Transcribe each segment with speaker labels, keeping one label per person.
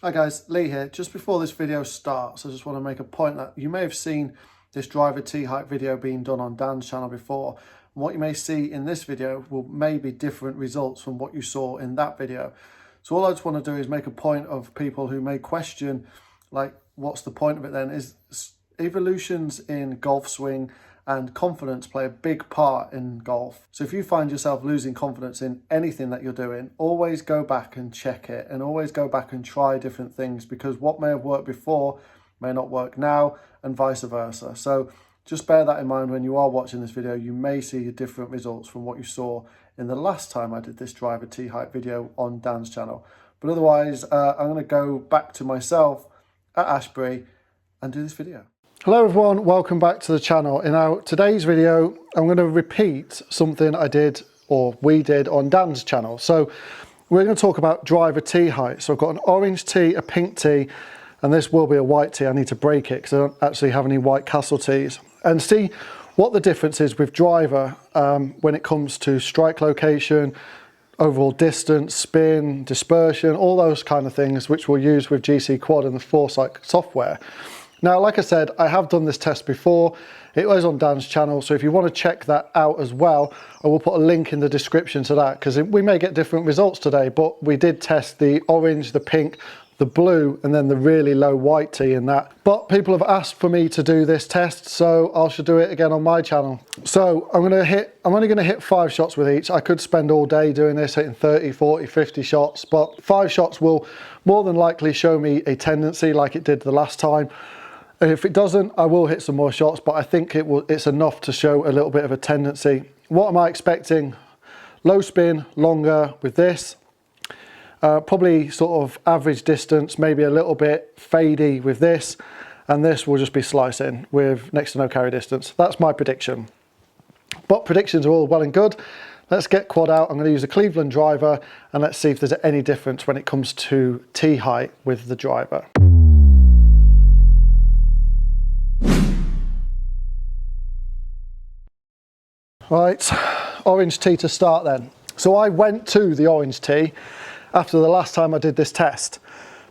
Speaker 1: Hi guys, Lee here. Just before this video starts, I just want to make a point that you may have seen this driver tee height video being done on Dan's channel before. And what you may see in this video will maybe different results from what you saw in that video. So all I just want to do is make a point of people who may question, like, what's the point of it then? Is evolutions in golf swing and confidence play a big part in golf. So if you find yourself losing confidence in anything that you're doing, always go back and check it, and always go back and try different things, because what may have worked before may not work now, and vice versa. So just bear that in mind when you are watching this video. You may see different results from what you saw in the last time I did this driver tee height video on Dan's channel. But otherwise, I'm going to go back to myself at Ashbury and do this video. Hello everyone, welcome back to the channel. In today's video, I'm going to repeat something I did, or we did, on Dan's channel. So we're going to talk about driver tee height. So I've got an orange tee, a pink tee, and this will be a white tee. I need to break it because I don't actually have any white Castle tees. And see what the difference is with driver when it comes to strike location, overall distance, spin, dispersion, all those kind of things, which we'll use with GC Quad and the Foresight software. Now, like I said, I have done this test before. It was on Dan's channel, so if you want to check that out as well, I will put a link in the description to that, because we may get different results today, but we did test the orange, the pink, the blue, and then the really low white tee in that. But people have asked for me to do this test, so I should do it again on my channel. So I'm only going to hit 5 shots with each. I could spend all day doing this, hitting 30, 40, 50 shots, but 5 shots will more than likely show me a tendency like it did the last time. And if it doesn't, I will hit some more shots, but I think it's enough to show a little bit of a tendency. What am I expecting? Low spin, longer with this. Probably sort of average distance, maybe a little bit fadey with this. And this will just be slicing with next to no carry distance. That's my prediction. But predictions are all well and good. Let's get quad out. I'm going to use a Cleveland driver, and let's see if there's any difference when it comes to tee height with the driver. Right, orange tee to start then. So I went to the orange tee after the last time I did this test,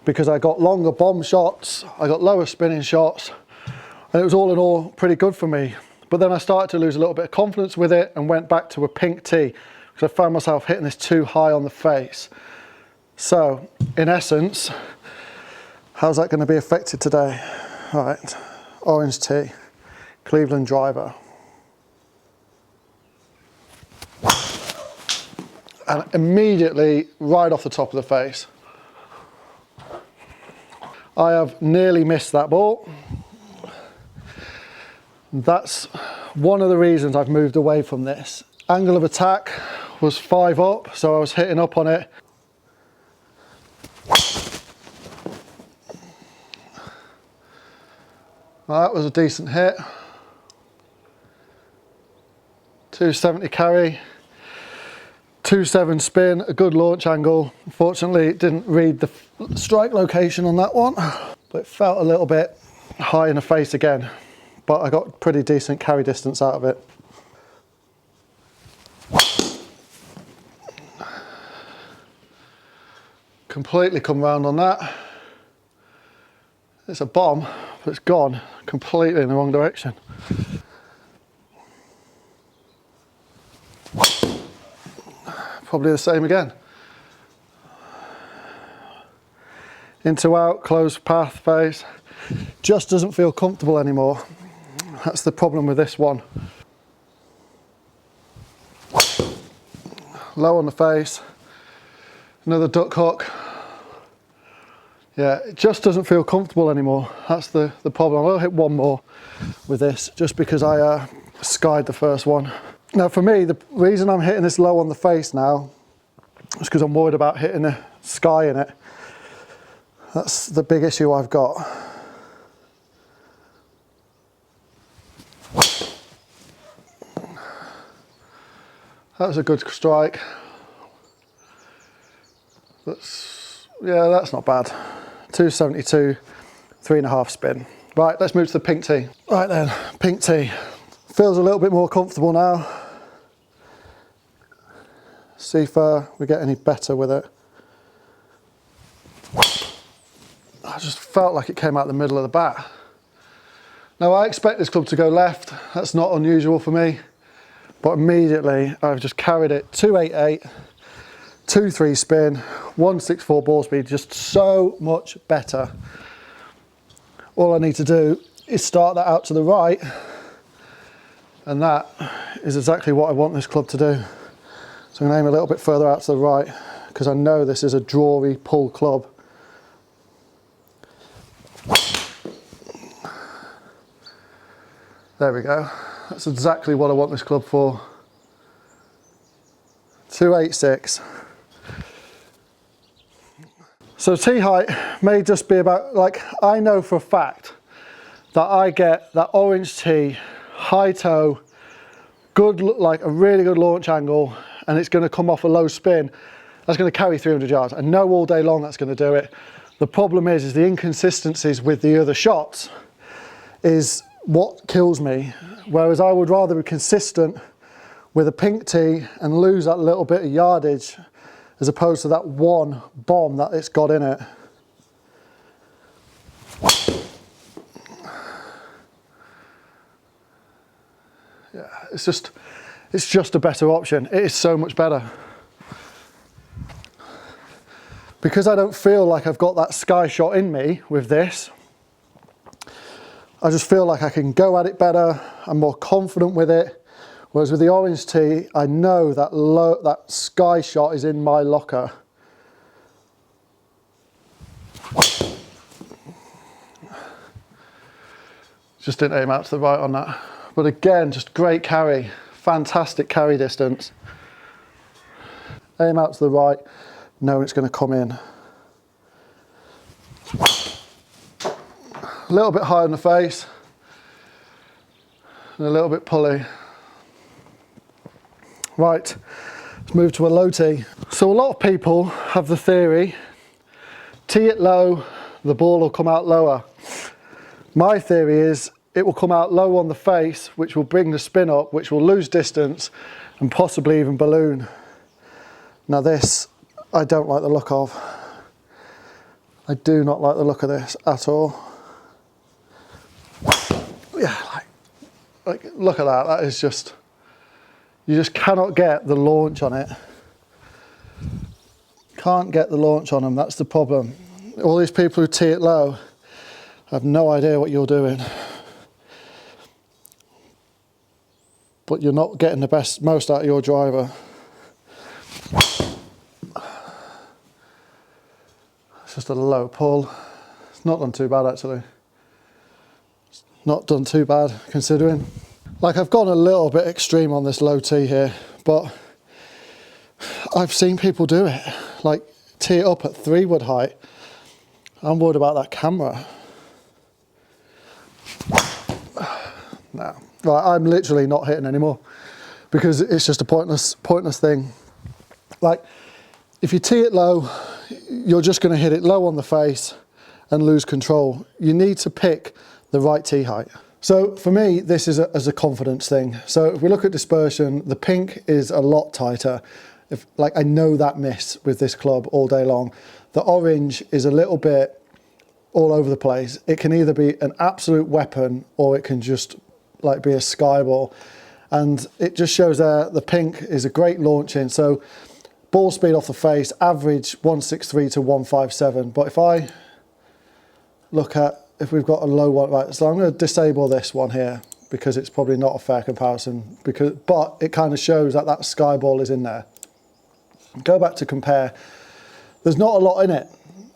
Speaker 1: because I got longer bomb shots, I got lower spinning shots, and it was all in all pretty good for me. But then I started to lose a little bit of confidence with it and went back to a pink tee, because I found myself hitting this too high on the face. So in essence, how's that going to be affected today? All right, orange tee, Cleveland driver. And immediately right off the top of the face. I have nearly missed that ball. That's one of the reasons I've moved away from this. Angle of attack was 5 up, so I was hitting up on it. Well, that was a decent hit. 270 carry. 2.7 spin, a good launch angle. Unfortunately, it didn't read the strike location on that one, but it felt a little bit high in the face again. But I got pretty decent carry distance out of it. Completely come round on that. It's a bomb, but it's gone completely in the wrong direction. Probably the same again. Into out, closed path face. Just doesn't feel comfortable anymore. That's the problem with this one. Low on the face. Another duck hook. Yeah, it just doesn't feel comfortable anymore. That's the problem. I'll hit one more with this, just because I skied the first one. Now for me, the reason I'm hitting this low on the face now is because I'm worried about hitting the sky in it. That's the big issue I've got. That was a good strike. That's not bad. 272, 3.5 spin. Right, let's move to the pink tee. Right then, pink tee. Feels a little bit more comfortable now. See if we get any better with it. I just felt like it came out the middle of the bat. Now I expect this club to go left, that's not unusual for me, but immediately I've just carried it 288, 2-3 spin, 164 ball speed, just so much better. All I need to do is start that out to the right, and that is exactly what I want this club to do. So I'm going to aim a little bit further out to the right, because I know this is a drawy pull club. There we go. That's exactly what I want this club for. 286. So tee height may just be about, like, I know for a fact that I get that orange tee, high toe, good, like a really good launch angle, and it's going to come off a low spin. That's going to carry 300 yards. I know all day long that's going to do it. The problem is the inconsistencies with the other shots is what kills me. Whereas I would rather be consistent with a pink tee and lose that little bit of yardage as opposed to that one bomb that it's got in it. Yeah, it's just a better option. It is so much better. Because I don't feel like I've got that sky shot in me with this, I just feel like I can go at it better, I'm more confident with it. Whereas with the orange tee, I know that sky shot is in my locker. Just didn't aim out to the right on that. But again, just great carry, fantastic carry distance. Aim out to the right, knowing it's going to come in. A little bit high on the face, and a little bit pulley. Right, let's move to a low tee. So a lot of people have the theory, tee it low, the ball will come out lower. My theory is it will come out low on the face, which will bring the spin up, which will lose distance and possibly even balloon. Now this, I don't like the look of. I do not like the look of this at all. Yeah, like look at that, that is just, you just cannot get the launch on it. Can't get the launch on them, that's the problem. All these people who tee it low have no idea what you're doing. But you're not getting the most out of your driver. It's just a low pull. It's not done too bad actually. It's not done too bad considering. Like I've gone a little bit extreme on this low tee here, but I've seen people do it. Like tee it up at 3 wood height. I'm worried about that camera. No, right, I'm literally not hitting anymore because it's just a pointless thing. Like if you tee it low, you're just going to hit it low on the face and lose control. You need to pick the right tee height. So for me, this is a confidence thing. So if we look at dispersion, the pink is a lot tighter. Like I know that miss with this club all day long. The orange is a little bit all over the place. It can either be an absolute weapon or it can just like be a sky ball. And it just shows there the pink is a great launch in. So ball speed off the face, average 163 to 157. But if I look at, if we've got a low one, right, so I'm going to disable this one here because it's probably not a fair comparison, but it kind of shows that that sky ball is in there. Go back to compare. There's not a lot in it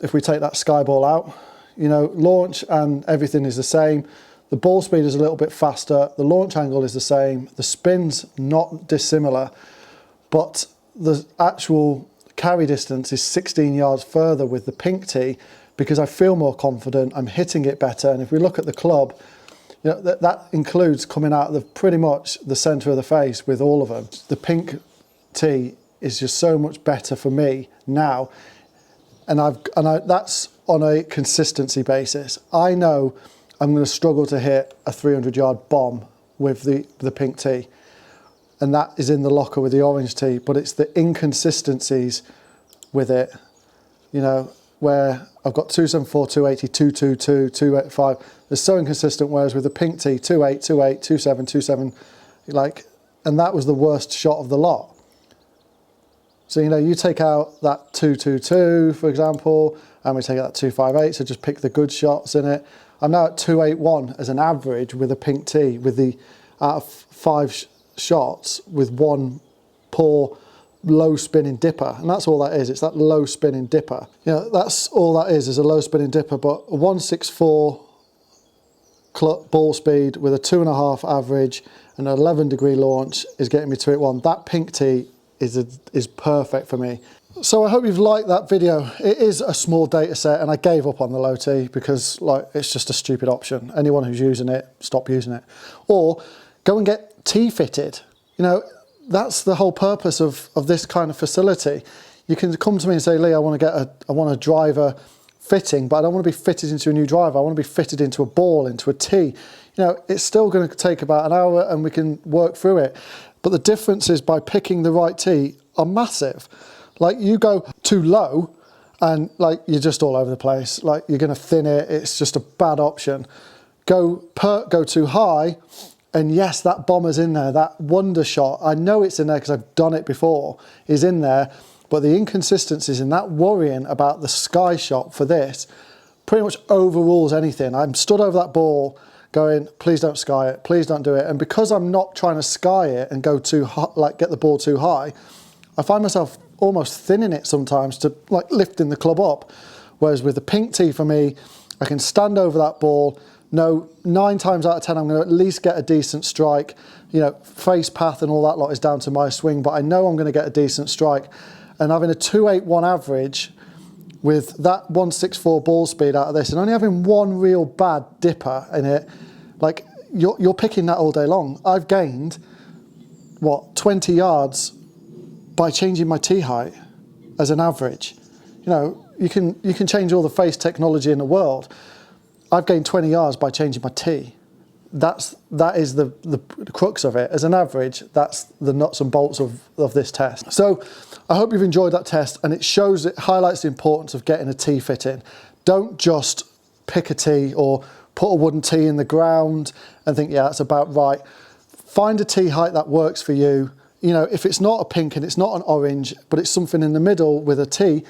Speaker 1: if we take that sky ball out. You know, launch and everything is the same. The ball speed is a little bit faster. The launch angle is the same. The spin's not dissimilar, but the actual carry distance is 16 yards further with the pink tee because I feel more confident, I'm hitting it better. And if we look at the club, you know, that includes coming out of pretty much the center of the face with all of them. The pink tee is just so much better for me now. And that's on a consistency basis. I know I'm going to struggle to hit a 300-yard bomb with the pink tee. And that is in the locker with the orange tee, but it's the inconsistencies with it. You know, where I've got 274, 280, 222, 285. They're so inconsistent, whereas with the pink tee, 28, 28, 27, 27, like, and that was the worst shot of the lot. So, you know, you take out that 222, for example, and we take out that 258, so just pick the good shots in it. I'm now at 281 as an average with a pink tee, with the out of 5 shots with one poor low spinning dipper, and that's all that is. It's that low spinning dipper. You know, that's all that is a low spinning dipper. But a 164 ball speed with a 2.5 average and an 11-degree launch is getting me 281. That pink tee is perfect for me. So I hope you've liked that video. It is a small data set, and I gave up on the low tee because, like, it's just a stupid option. Anyone who's using it, stop using it, or go and get tee fitted. You know, that's the whole purpose of this kind of facility. You can come to me and say, Lee, I want a driver fitting, but I don't want to be fitted into a new driver. I want to be fitted into a ball, into a tee. You know, it's still going to take about an hour and we can work through it. But the differences by picking the right tee are massive. Like, you go too low and, like, you're just all over the place. Like, you're going to thin it. It's just a bad option. Go too high, and yes, that bomber's in there. That wonder shot, I know it's in there because I've done it before, is in there. But the inconsistencies in that worrying about the sky shot for this pretty much overrules anything. I'm stood over that ball going, please don't sky it, please don't do it. And because I'm not trying to sky it and go too high, like get the ball too high, I find myself almost thinning it sometimes to, like, lifting the club up. Whereas with the pink tee, for me, I can stand over that ball, know 9 times out of 10 I'm going to at least get a decent strike. You know, face path and all that lot is down to my swing, but I know I'm going to get a decent strike. And having a 281 average with that 164 ball speed out of this, and only having one real bad dipper in it, like, you're picking that all day long. I've gained, what, 20 yards by changing my tee height as an average. You know, you can change all the face technology in the world. I've gained 20 yards by changing my tee. That is the crux of it. As an average, that's the nuts and bolts of this test. So I hope you've enjoyed that test, and it highlights the importance of getting a tee fit in. Don't just pick a tee or put a wooden tee in the ground and think, yeah, that's about right. Find a tee height that works for you. You know, if it's not a pink and it's not an orange, but it's something in the middle with a tee,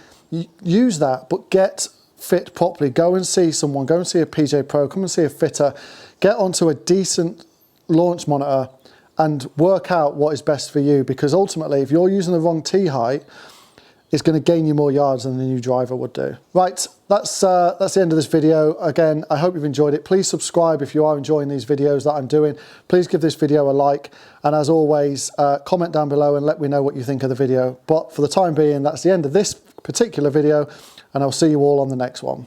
Speaker 1: use that, but get fit properly. Go and see someone, go and see a PJ Pro, come and see a fitter, get onto a decent launch monitor and work out what is best for you, because ultimately, if you're using the wrong tee height, it's going to gain you more yards than the new driver would do. Right, that's the end of this video. Again, I hope you've enjoyed it. Please subscribe if you are enjoying these videos that I'm doing. Please give this video a like, and as always, comment down below and let me know what you think of the video. But for the time being, that's the end of this particular video, and I'll see you all on the next one.